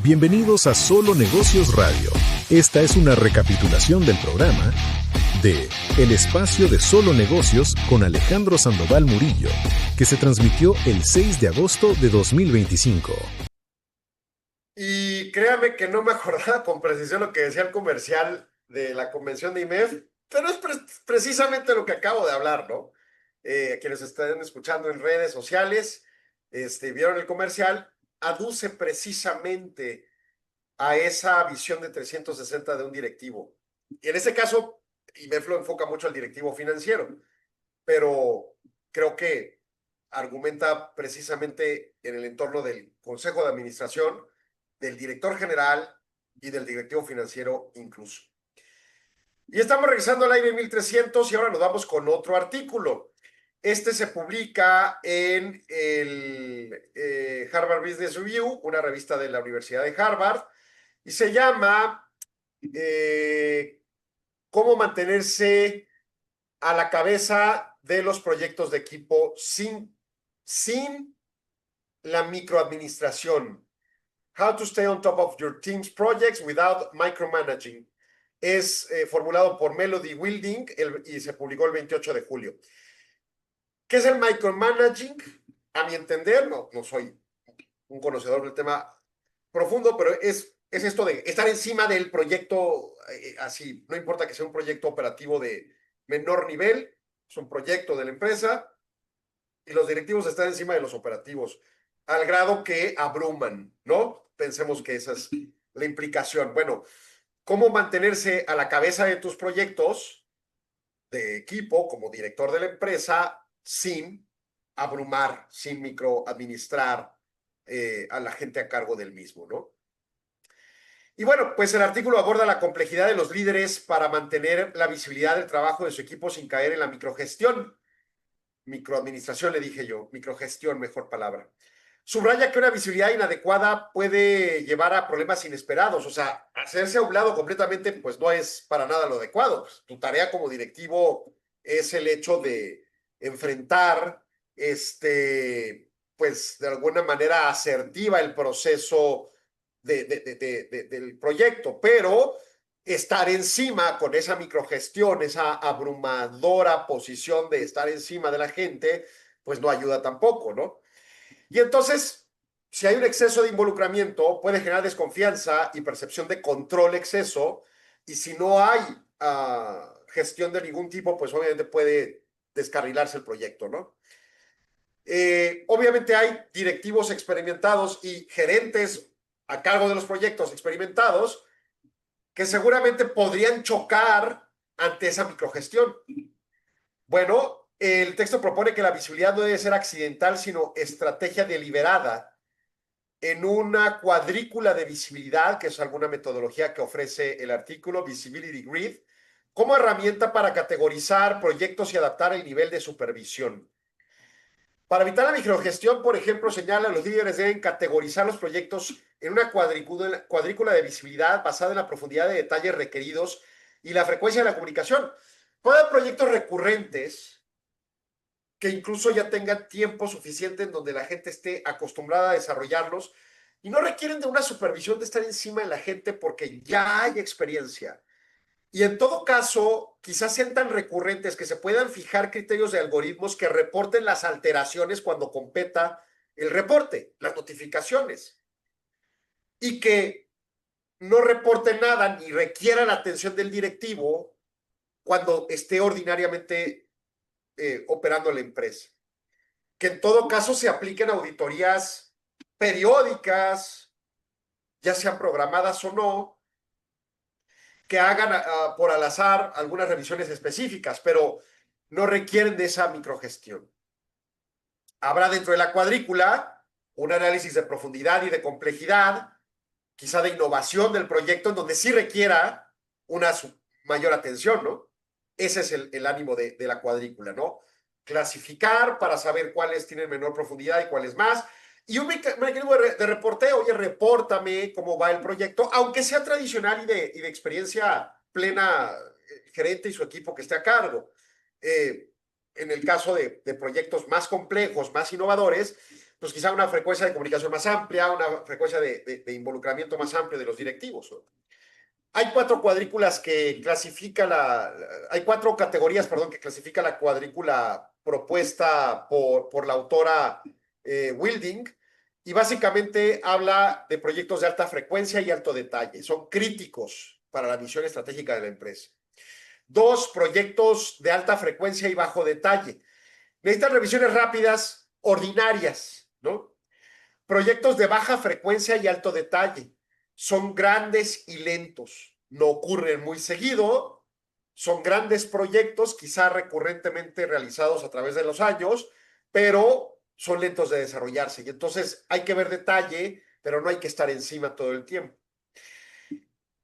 Bienvenidos a Solo Negocios Radio. Esta es una recapitulación del programa de El Espacio de Solo Negocios con Alejandro Sandoval Murillo, que se transmitió el 6 de agosto de 2025. Y créame que no me acordaba con precisión lo que decía el comercial de la convención de IMEF, pero es precisamente lo que acabo de hablar, ¿no? Quienes están escuchando en redes sociales, vieron el comercial, aduce precisamente a esa visión de 360 de un directivo. Y en este caso, IMEF lo enfoca mucho al directivo financiero, pero creo que argumenta precisamente en el entorno del Consejo de Administración, del director general y del directivo financiero incluso. Y estamos regresando al aire 1300 y ahora nos vamos con otro artículo. Este se publica en el Harvard Business Review, una revista de la Universidad de Harvard, y se llama ¿Cómo mantenerse a la cabeza de los proyectos de equipo sin la microadministración? How to stay on top of your team's projects without micromanaging. Es formulado por Melody Wilding y se publicó el 28 de julio. ¿Qué es el micromanaging? A mi entender, no soy un conocedor del tema profundo, pero es esto de estar encima del proyecto así. No importa que sea un proyecto operativo de menor nivel, es un proyecto de la empresa y los directivos están encima de los operativos al grado que abruman, ¿no? Pensemos que esa es la implicación. Bueno, ¿cómo mantenerse a la cabeza de tus proyectos de equipo como director de la empresa sin abrumar, sin microadministrar a la gente a cargo del mismo, ¿no? Y bueno, pues el artículo aborda la complejidad de los líderes para mantener la visibilidad del trabajo de su equipo sin caer en la microgestión. Microadministración le dije yo, microgestión, mejor palabra. Subraya que una visibilidad inadecuada puede llevar a problemas inesperados. O sea, hacerse a un lado completamente, pues no es para nada lo adecuado. Pues, tu tarea como directivo es el hecho de enfrentar, pues de alguna manera asertiva el proceso del proyecto, pero estar encima con esa microgestión, esa abrumadora posición de estar encima de la gente, pues no ayuda tampoco, ¿no? Y entonces, si hay un exceso de involucramiento, puede generar desconfianza y percepción de control exceso, y si no hay gestión de ningún tipo, pues obviamente puede descarrilarse el proyecto, ¿no? Obviamente hay directivos experimentados y gerentes a cargo de los proyectos experimentados que seguramente podrían chocar ante esa microgestión. Bueno, el texto propone que la visibilidad no debe ser accidental, sino estrategia deliberada en una cuadrícula de visibilidad, que es alguna metodología que ofrece el artículo Visibility Grid, como herramienta para categorizar proyectos y adaptar el nivel de supervisión. Para evitar la microgestión, por ejemplo, señala los líderes deben categorizar los proyectos en una cuadrícula de visibilidad basada en la profundidad de detalles requeridos y la frecuencia de la comunicación. Puede haber proyectos recurrentes que incluso ya tengan tiempo suficiente en donde la gente esté acostumbrada a desarrollarlos y no requieren de una supervisión de estar encima de la gente porque ya hay experiencia. Y en todo caso, quizás sean tan recurrentes que se puedan fijar criterios de algoritmos que reporten las alteraciones cuando competa el reporte, las notificaciones, y que no reporte nada ni requiera la atención del directivo cuando esté ordinariamente operando la empresa. Que en todo caso se apliquen auditorías periódicas, ya sean programadas o no, que hagan por al azar algunas revisiones específicas, pero no requieren de esa microgestión. Habrá dentro de la cuadrícula un análisis de profundidad y de complejidad, quizá de innovación del proyecto, en donde sí requiera una mayor atención, ¿no? Ese es el ánimo de la cuadrícula, ¿no? Clasificar para saber cuáles tienen menor profundidad y cuáles más. Y un mecanismo de reporteo, oye, repórtame cómo va el proyecto, aunque sea tradicional y de experiencia plena, gerente y su equipo que esté a cargo. En el caso de proyectos más complejos, más innovadores, pues quizá una frecuencia de comunicación más amplia, una frecuencia de involucramiento más amplio de los directivos, ¿no? Hay cuatro cuadrículas que clasifica hay cuatro categorías, perdón, que clasifica la cuadrícula propuesta por la autora Wilding, y básicamente habla de proyectos de alta frecuencia y alto detalle. Son críticos para la misión estratégica de la empresa. Dos, proyectos de alta frecuencia y bajo detalle. Necesitan revisiones rápidas, ordinarias, ¿no? Proyectos de baja frecuencia y alto detalle. Son grandes y lentos. No ocurren muy seguido. Son grandes proyectos, quizá recurrentemente realizados a través de los años, pero son lentos de desarrollarse. Y entonces hay que ver detalle, pero no hay que estar encima todo el tiempo.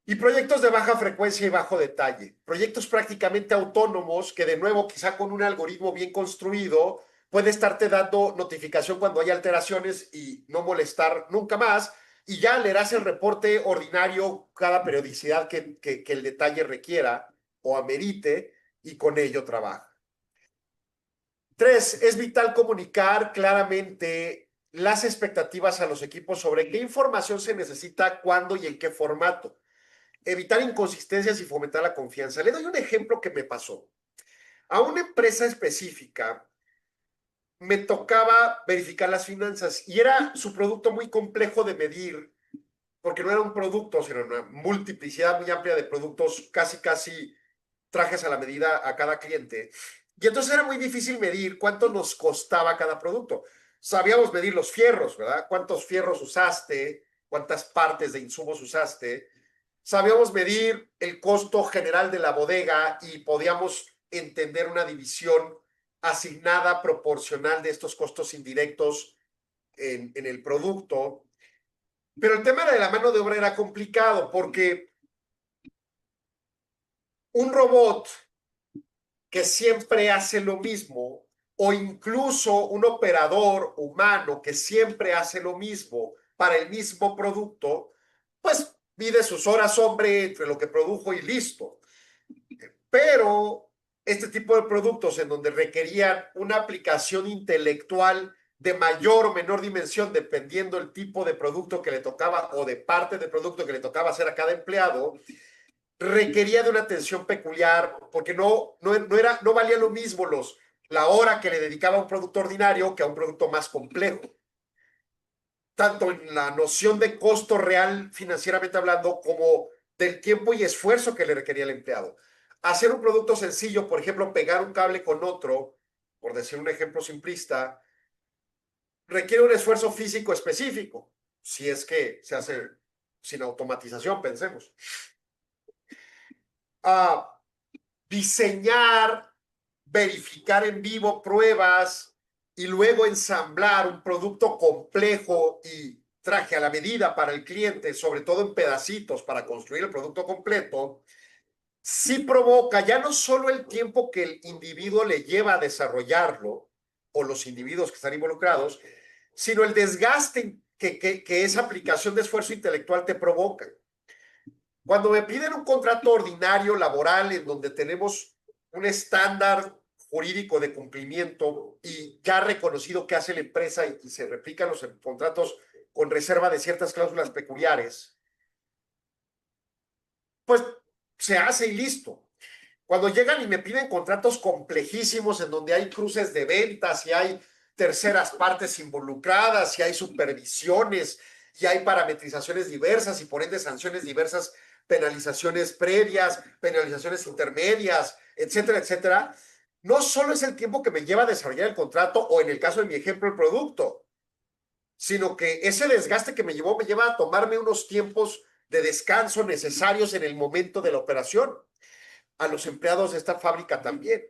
Y proyectos de baja frecuencia y bajo detalle. Proyectos prácticamente autónomos que, de nuevo, quizá con un algoritmo bien construido, puede estarte dando notificación cuando hay alteraciones y no molestar nunca más. Y ya leerás el reporte ordinario cada periodicidad que el detalle requiera o amerite, y con ello trabaja. Tres, es vital comunicar claramente las expectativas a los equipos sobre qué información se necesita, cuándo y en qué formato. Evitar inconsistencias y fomentar la confianza. Le doy un ejemplo que me pasó. A una empresa específica me tocaba verificar las finanzas y era su producto muy complejo de medir, porque no era un producto, sino una multiplicidad muy amplia de productos, casi trajes a la medida a cada cliente. Y entonces era muy difícil medir cuánto nos costaba cada producto. Sabíamos medir los fierros, ¿verdad? ¿Cuántos fierros usaste? ¿Cuántas partes de insumos usaste? Sabíamos medir el costo general de la bodega y podíamos entender una división asignada proporcional de estos costos indirectos en el producto. Pero el tema de la mano de obra era complicado porque un robot que siempre hace lo mismo, o incluso un operador humano que siempre hace lo mismo para el mismo producto, pues mide sus horas hombre entre lo que produjo y listo. Pero este tipo de productos en donde requerían una aplicación intelectual de mayor o menor dimensión, dependiendo el tipo de producto que le tocaba o de parte del producto que le tocaba hacer a cada empleado, requería de una atención peculiar, porque no valía lo mismo la hora que le dedicaba a un producto ordinario que a un producto más complejo, tanto en la noción de costo real financieramente hablando, como del tiempo y esfuerzo que le requería el empleado. Hacer un producto sencillo, por ejemplo, pegar un cable con otro, por decir un ejemplo simplista, requiere un esfuerzo físico específico, si es que se hace sin automatización, pensemos. Diseñar, verificar en vivo pruebas y luego ensamblar un producto complejo y traje a la medida para el cliente, sobre todo en pedacitos para construir el producto completo, sí provoca ya no solo el tiempo que el individuo le lleva a desarrollarlo, o los individuos que están involucrados, sino el desgaste que esa aplicación de esfuerzo intelectual te provoca. Cuando me piden un contrato ordinario laboral en donde tenemos un estándar jurídico de cumplimiento y ya reconocido que hace la empresa y se replican los contratos con reserva de ciertas cláusulas peculiares, pues se hace y listo. Cuando llegan y me piden contratos complejísimos en donde hay cruces de ventas y hay terceras partes involucradas y hay supervisiones y hay parametrizaciones diversas y por ende sanciones diversas, penalizaciones previas, penalizaciones intermedias, etcétera, etcétera, no solo es el tiempo que me lleva a desarrollar el contrato o, en el caso de mi ejemplo, el producto, sino que ese desgaste que me lleva a tomarme unos tiempos de descanso necesarios en el momento de la operación. A los empleados de esta fábrica también.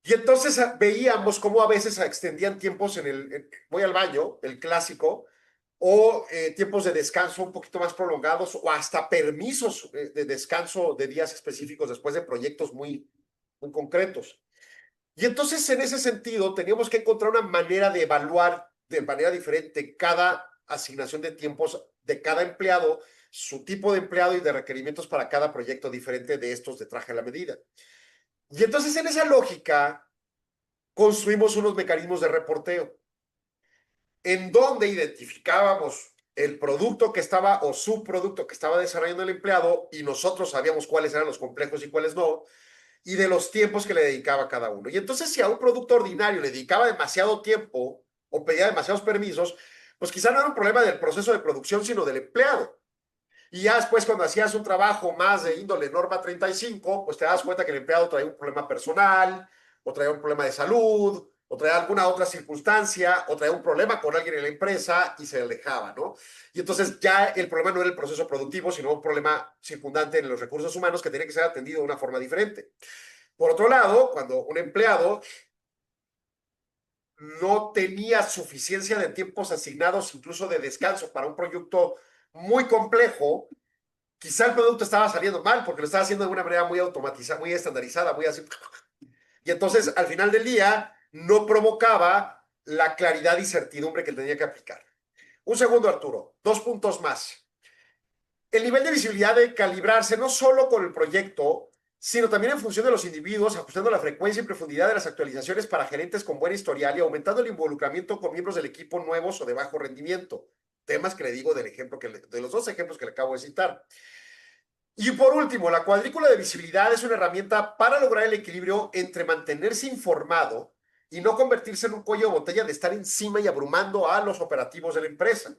Y entonces veíamos cómo a veces extendían tiempos voy al baño, el clásico, o tiempos de descanso un poquito más prolongados, o hasta permisos de descanso de días específicos después de proyectos muy concretos. Y entonces, en ese sentido, teníamos que encontrar una manera de evaluar de manera diferente cada asignación de tiempos de cada empleado, su tipo de empleado y de requerimientos para cada proyecto diferente de estos de traje a la medida. Y entonces, en esa lógica, construimos unos mecanismos de reporteo. en donde identificábamos el producto que estaba o subproducto que estaba desarrollando el empleado y nosotros sabíamos cuáles eran los complejos y cuáles no, y de los tiempos que le dedicaba cada uno. Y entonces si a un producto ordinario le dedicaba demasiado tiempo o pedía demasiados permisos, pues quizá no era un problema del proceso de producción, sino del empleado. Y ya después, cuando hacías un trabajo más de índole norma 35, pues te das cuenta que el empleado traía un problema personal, o traía un problema de salud, o traía alguna otra circunstancia, o traía un problema con alguien en la empresa y se alejaba, ¿no? Y entonces ya el problema no era el proceso productivo, sino un problema circundante en los recursos humanos que tenía que ser atendido de una forma diferente. Por otro lado, cuando un empleado no tenía suficiencia de tiempos asignados, incluso de descanso, para un proyecto muy complejo, quizá el producto estaba saliendo mal porque lo estaba haciendo de una manera muy automatizada, muy estandarizada, muy así. Y entonces, al final del día, no provocaba la claridad y certidumbre que tenía que aplicar. Un segundo, Arturo, 2 puntos más. El nivel de visibilidad debe calibrarse no solo con el proyecto, sino también en función de los individuos, ajustando la frecuencia y profundidad de las actualizaciones para gerentes con buen historial y aumentando el involucramiento con miembros del equipo nuevos o de bajo rendimiento. Temas que le digo del ejemplo de los 2 ejemplos que le acabo de citar. Y por último, la cuadrícula de visibilidad es una herramienta para lograr el equilibrio entre mantenerse informado y no convertirse en un cuello de botella de estar encima y abrumando a los operativos de la empresa.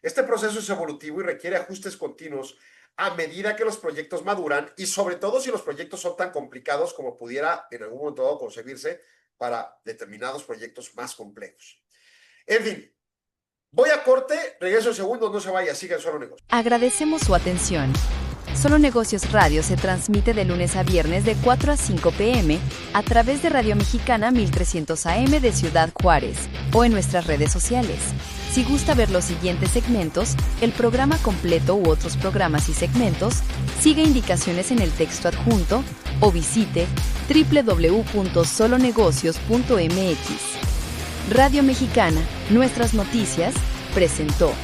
Este proceso es evolutivo y requiere ajustes continuos a medida que los proyectos maduran y sobre todo si los proyectos son tan complicados como pudiera en algún momento dado concebirse para determinados proyectos más complejos. En fin, voy a corte, regreso en segundos, no se vaya, sigan Solo Negocios. Agradecemos su atención. Solo Negocios Radio se transmite de lunes a viernes de 4 a 5 p.m. a través de Radio Mexicana 1300 AM de Ciudad Juárez o en nuestras redes sociales. Si gusta ver los siguientes segmentos, el programa completo u otros programas y segmentos, siga indicaciones en el texto adjunto o visite www.solonegocios.mx. Radio Mexicana, nuestras noticias, presentó.